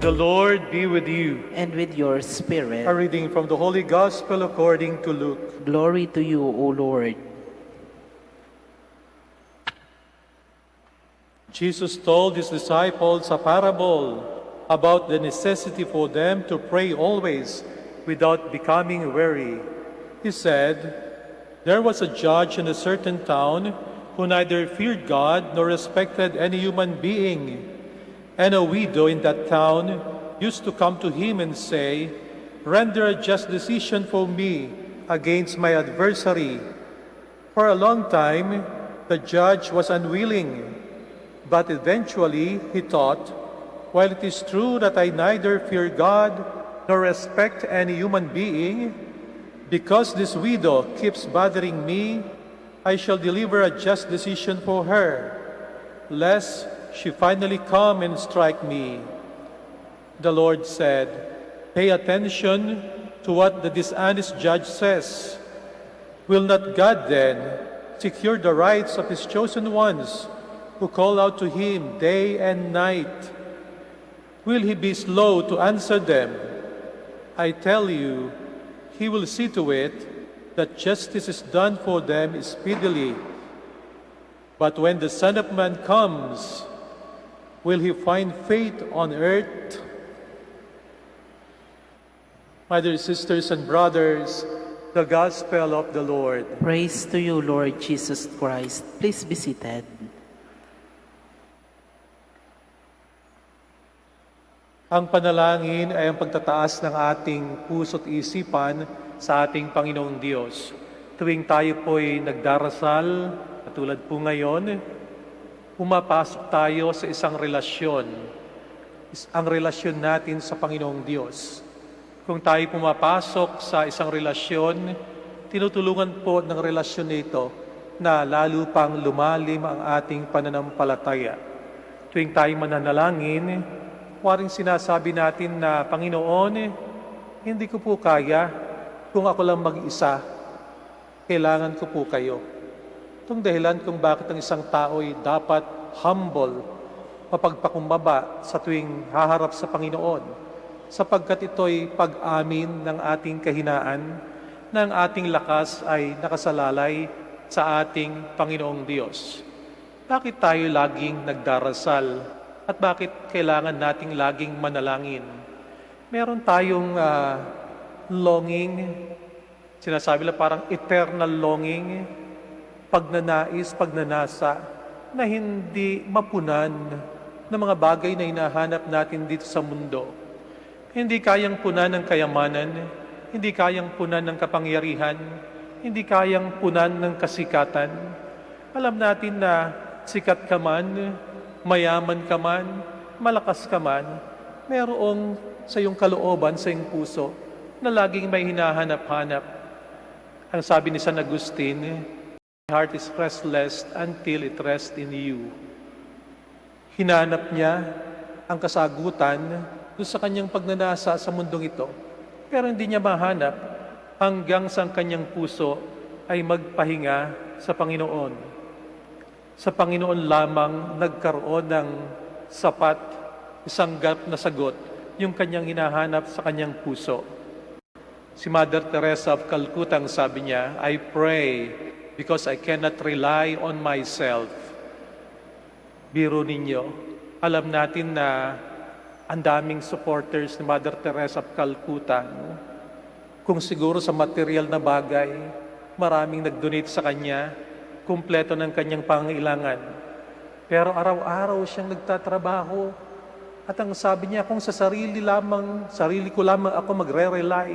The Lord be with you. and with your spirit. A reading from the Holy Gospel according to Luke. Glory to you, O Lord. Jesus told his disciples a parable about the necessity for them to pray always without becoming weary. He said, "There was a judge in a certain town who neither feared God nor respected any human being. And a widow in that town used to come to him and say, 'Render a just decision for me against my adversary.' For a long time, the judge was unwilling. But eventually he thought, 'While it is true that I neither fear God nor respect any human being, because this widow keeps bothering me, I shall deliver a just decision for her, lest she finally come and strike me.' The Lord said, 'Pay attention to what the dishonest judge says. Will not God then secure the rights of his chosen ones who call out to him day and night? Will he be slow to answer them? I tell you, he will see to it that justice is done for them speedily. But when the Son of Man comes, will he find faith on earth?" My dear sisters and brothers, the Gospel of the Lord. Praise to you, Lord Jesus Christ. Please be seated. Ang panalangin ay ang pagtataas ng ating puso't isipan sa ating Panginoong Diyos. Tuwing tayo po'y nagdarasal, katulad po ngayon, pumapasok tayo sa isang relasyon, ang relasyon natin sa Panginoong Diyos. Kung tayo pumapasok sa isang relasyon, tinutulungan po ng relasyon nito na lalo pang lumalim ang ating pananampalataya. Tuwing tayo mananalangin, waring sinasabi natin na, "Panginoon, hindi ko po kaya kung ako lang mag-isa. Kailangan ko po kayo." Itong dahilan kung bakit ang isang tao ay dapat humble, mapagpakumbaba sa tuwing haharap sa Panginoon, sapagkat ito'y pag-amin ng ating kahinaan, na ang ating lakas ay nakasalalay sa ating Panginoong Diyos. Bakit tayo laging nagdarasal? At bakit kailangan nating laging manalangin? Meron tayong longing, sinasabi lang parang eternal longing, pagnanais, pagnanasa, na hindi mapunan ng mga bagay na hinahanap natin dito sa mundo. Hindi kayang punan ng kayamanan, hindi kayang punan ng kapangyarihan, hindi kayang punan ng kasikatan. Alam natin na sikat ka man, mayaman ka man, malakas ka man, mayroong sa iyong kalooban, sa iyong puso, na laging may hinahanap-hanap. Ang sabi ni San Agustin, "My heart is restless until it rests in you." Hinanap niya ang kasagutan doon sa kanyang pagnanasa sa mundong ito. Pero hindi niya mahanap hanggang sa kanyang puso ay magpahinga sa Panginoon. Sa Panginoon lamang nagkaroon ng sapat, isang gap na sagot, yung kanyang hinahanap sa kanyang puso. Si Mother Teresa of Calcutta, ang sabi niya, "I pray because I cannot rely on myself." Biro ninyo, alam natin na ang daming supporters ni Mother Teresa of Calcutta. No? Kung siguro sa material na bagay, maraming nag-donate sa kanya, kumpleto ng kanyang pangailangan. Pero araw-araw siyang nagtatrabaho. At ang sabi niya, kung sa sarili ko lamang ako magre-rely,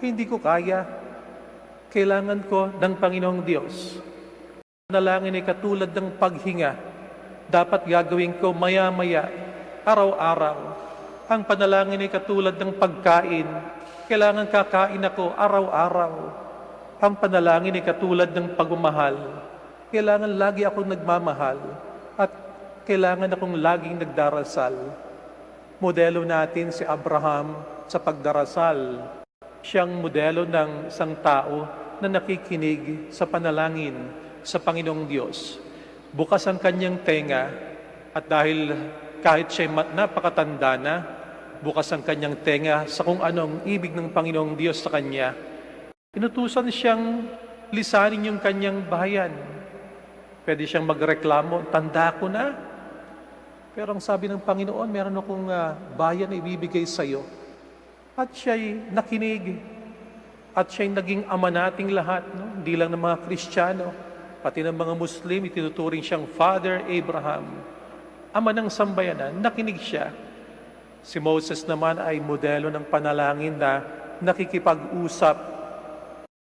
hindi ko kaya. Kailangan ko ng Panginoong Diyos. Panalangin ay katulad ng paghinga. Dapat gagawin ko maya-maya, araw-araw. Ang panalangin ay katulad ng pagkain. Kailangan kakain ako araw-araw. Ang panalangin ay katulad ng pagmamahal. Kailangan lagi akong nagmamahal. At kailangan akong laging nagdarasal. Modelo natin si Abraham sa pagdarasal. Siyang modelo ng isang tao na nakikinig sa panalangin sa Panginoong Diyos. Bukas ang kanyang tenga at dahil kahit siya napakatanda na, bukas ang kanyang tenga sa kung anong ibig ng Panginoong Diyos sa kanya. Inutusan siyang lisanin yung kanyang bayan. Pwede siyang magreklamo, tanda ko na. Pero ang sabi ng Panginoon, meron akong bayan na ibibigay sa iyo. At siya'y nakinig. At siya'y naging ama nating lahat. No? Hindi lang ng mga Kristiyano, pati ng mga Muslim, itinuturing siyang Father Abraham. Ama ng sambayanan, nakinig siya. Si Moses naman ay modelo ng panalangin na nakikipag-usap,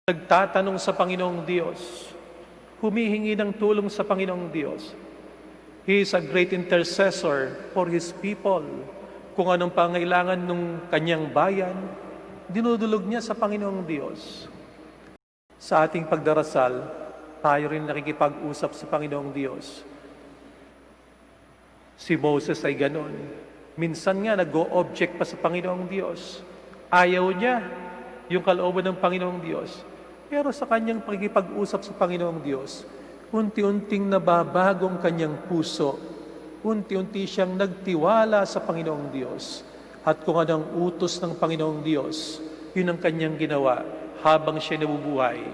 nagtatanong sa Panginoong Diyos, humihingi ng tulong sa Panginoong Diyos. He is a great intercessor for His people. Kung anong pangailangan ng kanyang bayan, dinudulog niya sa Panginoong Diyos. Sa ating pagdarasal, tayo rin nakikipag-usap sa Panginoong Diyos. Si Moses ay ganon. Minsan nga nag-o-object pa sa Panginoong Diyos. Ayaw niya yung kalooban ng Panginoong Diyos. Pero sa kanyang pagkikipag-usap sa Panginoong Diyos, unti-unting nababago ang kanyang puso. Unti-unti siyang nagtiwala sa Panginoong Diyos. At kung anong utos ng Panginoong Diyos, yun ang kanyang ginawa habang siya nabubuhay.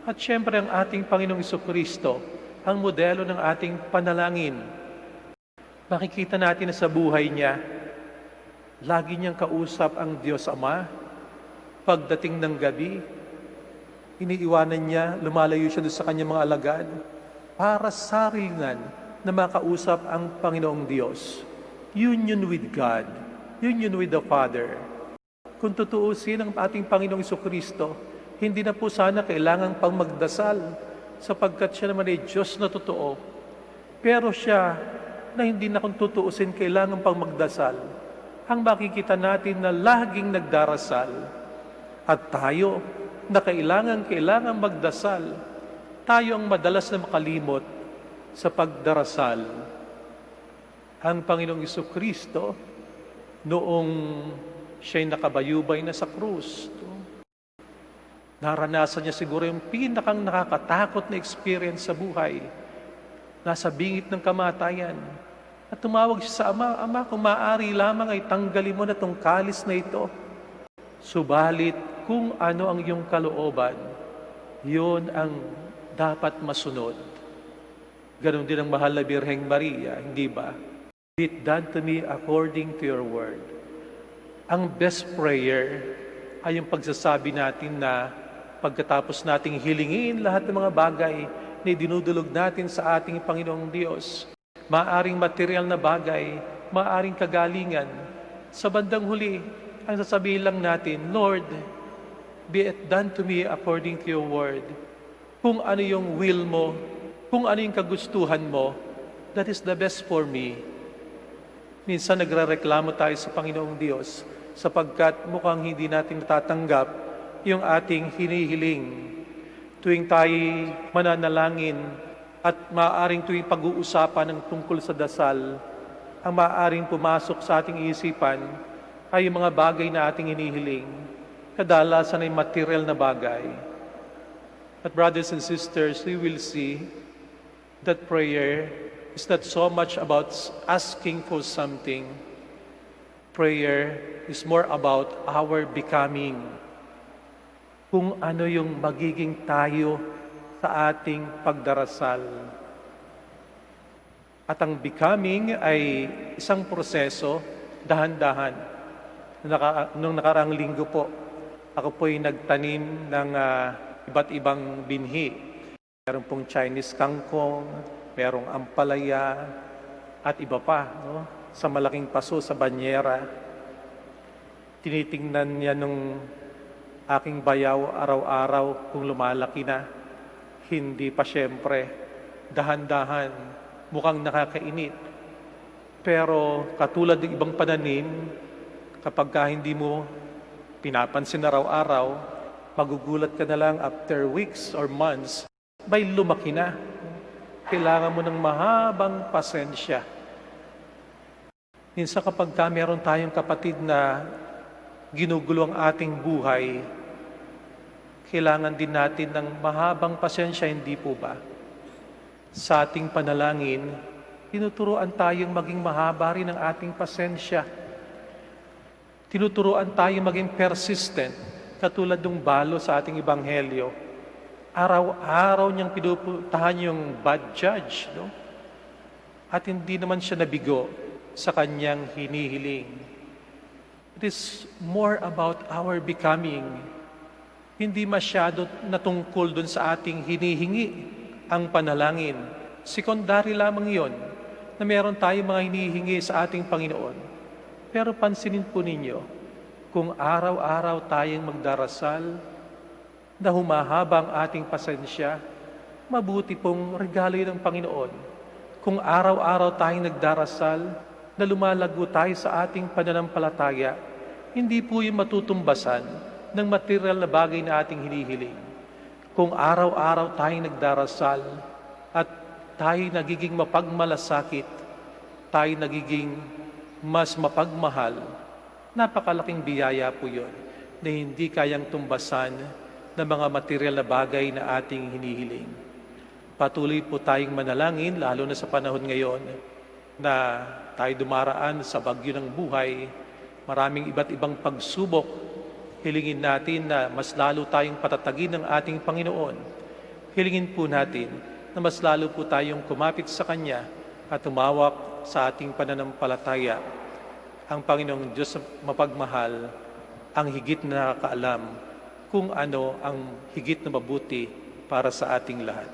At syempre ang ating Panginoong Jesucristo, ang modelo ng ating panalangin. Makikita natin na sa buhay niya, lagi niyang kausap ang Diyos Ama. Pagdating ng gabi, iniiwanan niya, lumalayo siya doon sa kanyang mga alagad para sarilingan na makausap ang Panginoong Diyos. Union with God, union with the Father. Kung tutuusin ang ating Panginoong Jesucristo, hindi na po sana kailangan pang magdasal sapagkat siya naman ay Diyos na totoo. Pero siya na hindi na kung tutuusin kailangan pang magdasal. Ang makikita natin na laging nagdarasal. At tayo na kailangan magdasal. Tayo ang madalas na makalimot sa pagdarasal. Ang Panginoong Jesucristo, noong siya'y nakabayubay na sa krus, naranasan niya siguro yung pinakang nakakatakot na experience sa buhay. Nasa bingit ng kamatayan. At tumawag siya sa Ama, Ama, kung maaari lamang ay tanggalin mo na itong kalis na ito. Subalit, kung ano ang iyong kalooban, yun ang dapat masunod. Ganon din ang mahal na Birheng Maria, hindi ba? Be it done to me according to your word. Ang best prayer ay yung pagsasabi natin na pagkatapos nating hilingin lahat ng mga bagay na dinudulog natin sa ating Panginoong Diyos, maaring material na bagay, maaring kagalingan, sa bandang huli, ang sasabihin lang natin, Lord, be it done to me according to your word. Kung ano yung will mo, kung ano yung kagustuhan mo, that is the best for me. Minsan nagrereklamo tayo sa Panginoong Diyos sapagkat mukhang hindi natin natatanggap yung ating hinihiling. Tuwing tayo mananalangin at maaaring tuwing pag-uusapan ng tungkol sa dasal, ang maaaring pumasok sa ating isipan ay yung mga bagay na ating hinihiling. Kadalasan ay material na bagay. But brothers and sisters, we will see that prayer is not so much about asking for something. Prayer is more about our becoming. Kung ano yung magiging tayo sa ating pagdarasal. At ang becoming ay isang proseso, dahan-dahan. Nung nakaraang linggo po, ako po'y nagtanim ng iba't ibang binhi. Meron pong Chinese kangkong, merong ampalaya, at iba pa, no? Sa malaking paso, sa banyera. Tinitingnan niya nung aking bayaw araw-araw kung lumalaki na. Hindi pa siyempre, dahan-dahan, mukhang nakakainit. Pero katulad ng ibang pananim, kapag hindi mo pinapansin araw-araw, magugulat ka na lang after weeks or months, bay lumaki na. Kailangan mo ng mahabang pasensya. Minsan kapag meron tayong kapatid na ginugulo ang ating buhay, kailangan din natin ng mahabang pasensya, hindi po ba? Sa ating panalangin, tinuturuan tayong maging mahaba rin ang ating pasensya. Tinuturuan tayo maging persistent, katulad ng balo sa ating ebanghelyo. Araw-araw niyang pinupuntahan yung bad judge, no? At hindi naman siya nabigo sa kanyang hinihiling. It is more about our becoming. Hindi masyado natungkol dun sa ating hinihingi ang panalangin. Sekundary lamang yon na meron tayong mga hinihingi sa ating Panginoon. Pero pansinin po ninyo, kung araw-araw tayong magdarasal, na humahaba ang ating pasensya, mabuti pong regalo yun ng Panginoon. Kung araw-araw tayong nagdarasal, na lumalago tayo sa ating pananampalataya, hindi po yung matutumbasan ng material na bagay na ating hinihiling. Kung araw-araw tayong nagdarasal at tayo nagiging mapagmalasakit, tayo nagiging mas mapagmahal, napakalaking biyaya po yun na hindi kayang tumbasan ng mga material na bagay na ating hinihiling. Patuloy po tayong manalangin, lalo na sa panahon ngayon na tayo dumaraan sa bagyo ng buhay, maraming iba't ibang pagsubok. Hilingin natin na mas lalo tayong patatagin ng ating Panginoon. Hilingin po natin na mas lalo po tayong kumapit sa Kanya at tumawak sa ating pananampalataya. Ang Panginoong Diyos mapagmahal, ang higit na nakakaalam kung ano ang higit na mabuti para sa ating lahat.